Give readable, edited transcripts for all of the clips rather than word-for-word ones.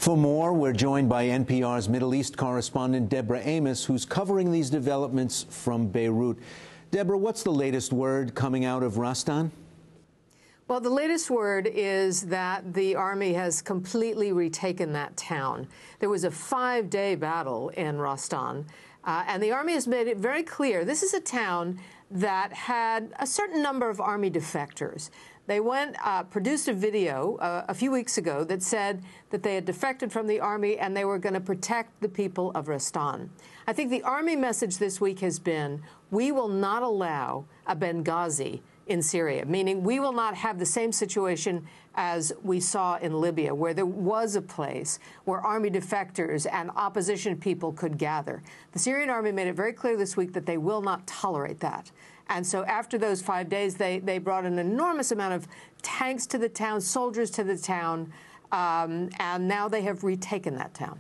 For more, we're joined by NPR's Middle East correspondent Deborah Amos, who's covering these developments from Beirut. Deborah, what's the latest word coming out of Rastan? Well, the latest word is that the army has completely retaken that town. There was a 5-day battle in Rastan, and the army has made it very clear this is a town that had a certain number of army defectors. They produced a video a few weeks ago that said that they had defected from the army and they were going to protect the people of Rastan. I think the army message this week has been, we will not allow a Benghazi in Syria, meaning we will not have the same situation as we saw in Libya, where there was a place where army defectors and opposition people could gather. The Syrian army made it very clear this week that they will not tolerate that. And so after those 5 days, they brought an enormous amount of tanks to the town, soldiers to the town, and now they have retaken that town.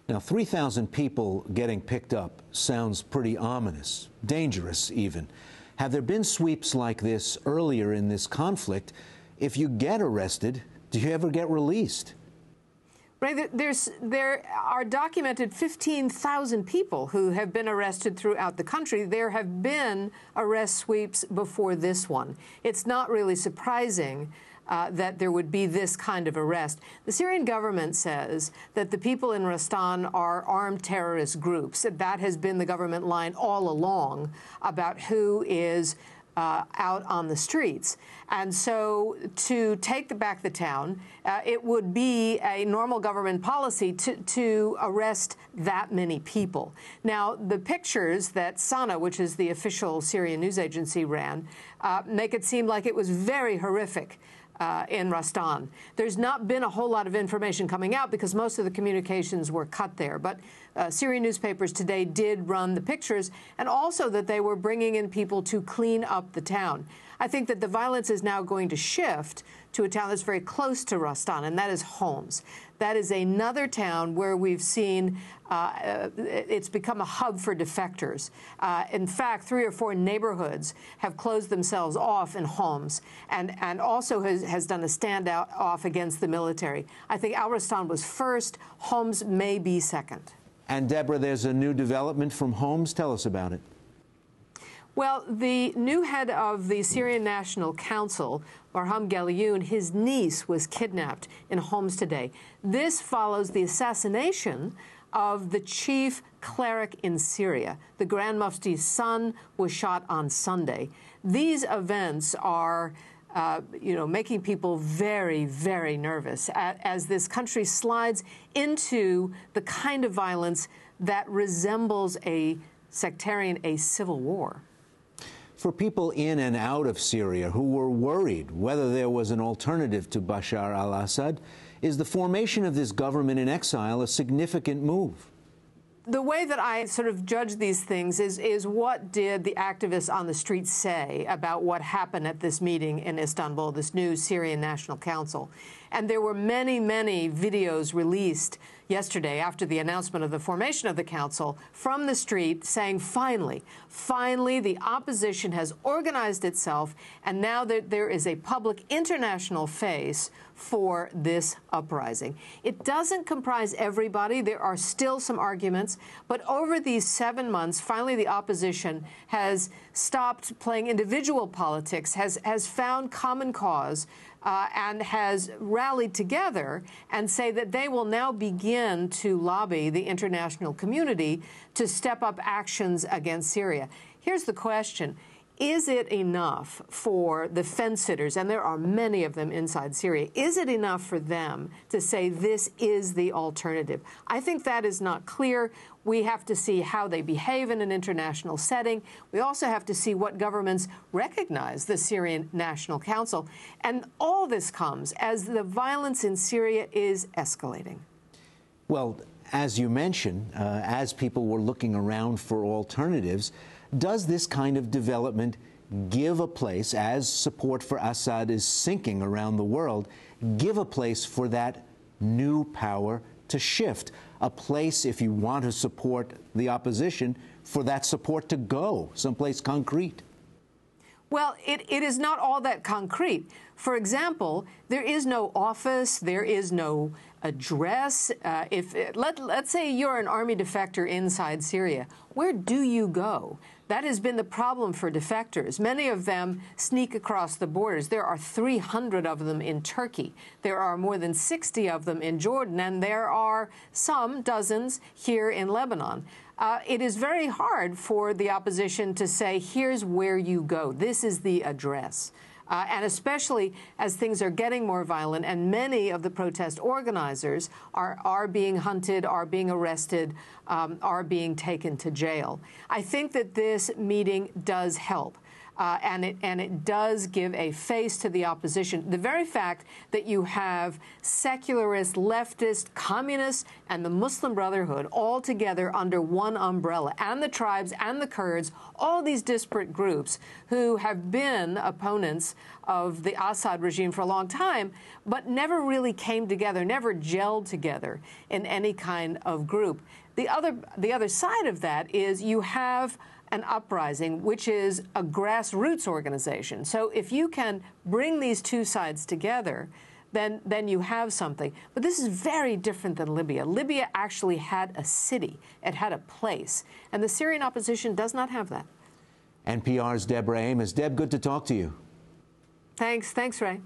Now, 3,000 people getting picked up sounds pretty ominous, dangerous even. Have there been sweeps like this earlier in this conflict? If you get arrested, do you ever get released? Right, there are documented 15,000 people who have been arrested throughout the country. There have been arrest sweeps before this one. It's not really surprising that there would be this kind of arrest. The Syrian government says that the people in Rastan are armed terrorist groups. That has been the government line all along about who is out on the streets. And so to take back the town, it would be a normal government policy to arrest that many people. Now, the pictures that Sana, which is the official Syrian news agency, ran, make it seem like it was very horrific in Rastan. There's not been a whole lot of information coming out because most of the communications were cut there. But Syrian newspapers today did run the pictures, and also that they were bringing in people to clean up the town. I think that the violence is now going to shift to a town that's very close to Rastan, and that is Homs. That is another town where we've seen it's become a hub for defectors. In fact, 3 or 4 neighborhoods have closed themselves off in Homs and also has done a standout off against the military. I think Al-Rastan was first. Homs may be second. And, Deborah, there's a new development from Homs. Tell us about it. Well, the new head of the Syrian National Council, Barham Ghaliun, his niece was kidnapped in Homs today. This follows the assassination of the chief cleric in Syria. The Grand Mufti's son was shot on Sunday. These events are making people very, very nervous as this country slides into the kind of violence that resembles a civil war. For people in and out of Syria who were worried whether there was an alternative to Bashar al-Assad, is the formation of this government in exile a significant move? The way that I sort of judge these things is what did the activists on the street say about what happened at this meeting in Istanbul, this new Syrian National Council. And there were many, many videos released yesterday after the announcement of the formation of the council from the street saying, finally, the opposition has organized itself, and now that there is a public international face for this uprising. It doesn't comprise everybody. There are still some arguments. But over these 7 months, finally, the opposition has stopped playing individual politics, has found common cause, and has rallied together and say that they will now begin to lobby the international community to step up actions against Syria. Here's the question. Is it enough for the fence-sitters, and there are many of them inside Syria, is it enough for them to say this is the alternative? I think that is not clear. We have to see how they behave in an international setting. We also have to see what governments recognize the Syrian National Council. And all this comes as the violence in Syria is escalating. Well, as you mentioned, as people were looking around for alternatives, does this kind of development give a place, as support for Assad is sinking around the world, give a place for that new power to shift? A place, if you want to support the opposition, for that support to go someplace concrete? Well, it is not all that concrete. For example, there is no office, there is no address. Let's say you're an army defector inside Syria, where do you go? That has been the problem for defectors. Many of them sneak across the borders. There are 300 of them in Turkey. There are more than 60 of them in Jordan, and there are some dozens here in Lebanon. It is very hard for the opposition to say, here's where you go. This is the address. And especially as things are getting more violent and many of the protest organizers are being hunted, are being arrested, are being taken to jail. I think that this meeting does help. And it does give a face to the opposition. The very fact that you have secularist, leftist, communists, and the Muslim Brotherhood all together under one umbrella, and the tribes and the Kurds, all these disparate groups who have been opponents of the Assad regime for a long time, but never really came together, never gelled together in any kind of group. The other side of that is you have an uprising, which is a grassroots organization. So if you can bring these two sides together, then you have something. But this is very different than Libya. Libya actually had a city. It had a place. And the Syrian opposition does not have that. NPR's Deborah Amos. Deb, good to talk to you. Thanks, Ray.